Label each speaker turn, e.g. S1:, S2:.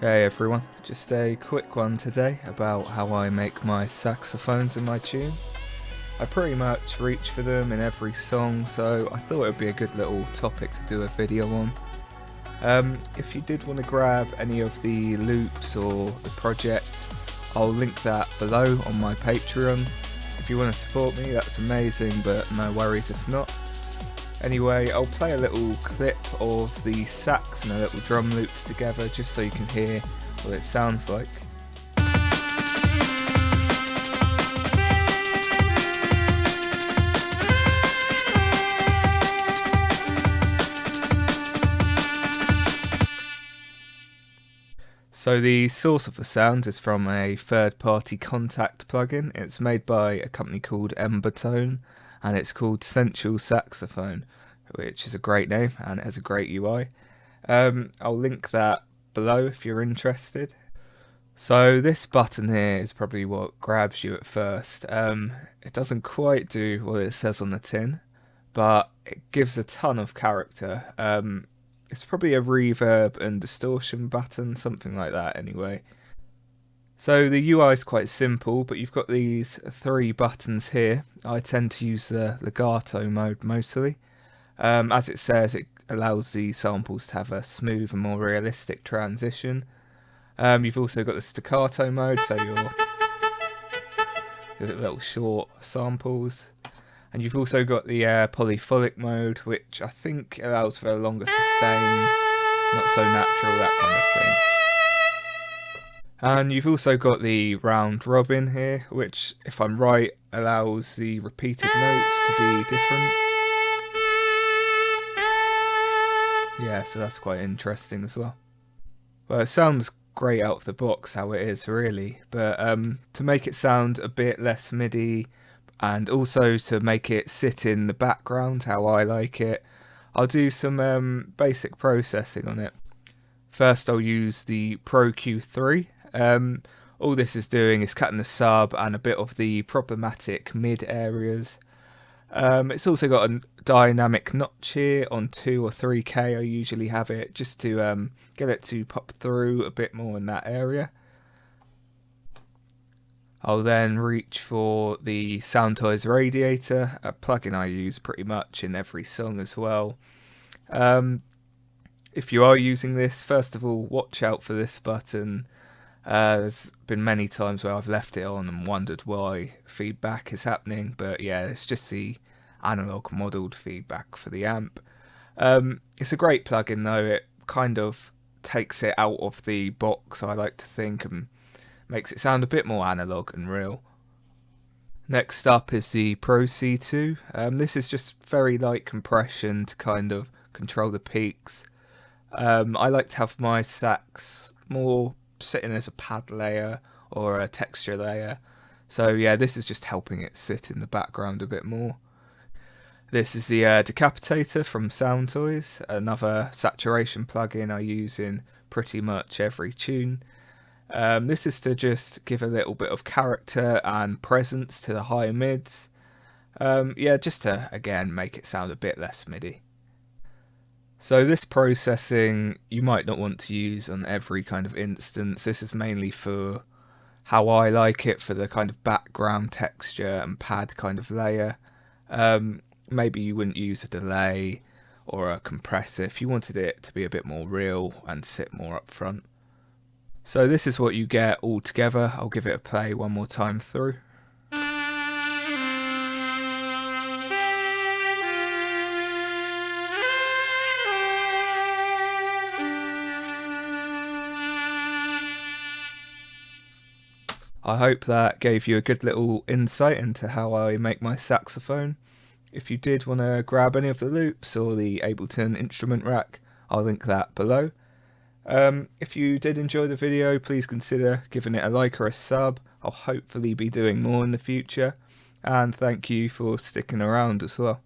S1: Hey everyone, just a quick one today about how I make my saxophones in my tunes. I pretty much reach for them in every song, so I thought it would be a good little topic to do a video on. If you did want to grab any of the loops or the project, I'll link that below on my Patreon. If you want to support me, that's amazing, but no worries if not. Anyway, I'll play a little clip of the sax and a little drum loop together just so you can hear what it sounds like. So the source of the sound is from a third-party Contact plugin. It's made by a company called Embertone, and it's called Sensual Saxophone, which is a great name and it has a great UI. I'll link that below if you're interested. So this button here is probably what grabs you at first. It doesn't quite do what it says on the tin, but it gives a ton of character. It's probably a reverb and distortion button, something like that anyway. So the UI is quite simple, but you've got these three buttons here. I tend to use the legato mode mostly. As it says, it allows the samples to have a smooth and more realistic transition. You've also got the staccato mode, so your little short samples. And you've also got the polyphonic mode, which I think allows for a longer sustain, not so natural, that kind of thing. And you've also got the round robin here, which, if I'm right, allows the repeated notes to be different. Yeah, so that's quite interesting as well. Well, it sounds great out of the box how it is really, but to make it sound a bit less MIDI and also to make it sit in the background how I like it, I'll do some basic processing on it. First I'll use the Pro Q3. All this is doing is cutting the sub and a bit of the problematic mid areas. It's also got a dynamic notch here on 2 or 3K. I usually have it just to get it to pop through a bit more in that area. I'll then reach for the Soundtoys Radiator, a plugin I use pretty much in every song as well. If you are using this, first of all, watch out for this button. There's been many times where I've left it on and wondered why feedback is happening, but yeah, it's just the analog modelled feedback for the amp. It's a great plugin though. It kind of takes it out of the box, I like to think, and makes it sound a bit more analog and real. Next up is the Pro C2. This is just very light compression to kind of control the peaks. I like to have my sax more sitting as a pad layer or a texture layer, so yeah, this is just helping it sit in the background a bit more. This is the Decapitator from Soundtoys, another saturation plugin I use in pretty much every tune. This is to just give a little bit of character and presence to the high mids. Yeah, just to again make it sound a bit less MIDI. So this processing you might not want to use on every kind of instance. This is mainly for how I like it, for the kind of background texture and pad kind of layer. Maybe you wouldn't use a delay or a compressor if you wanted it to be a bit more real and sit more up front. So this is what you get all together. I'll give it a play one more time through. I hope that gave you a good little insight into how I make my saxophone. If you did want to grab any of the loops or the Ableton instrument rack, I'll link that below. If you did enjoy the video, please consider giving it a like or a sub. I'll hopefully be doing more in the future, and thank you for sticking around as well.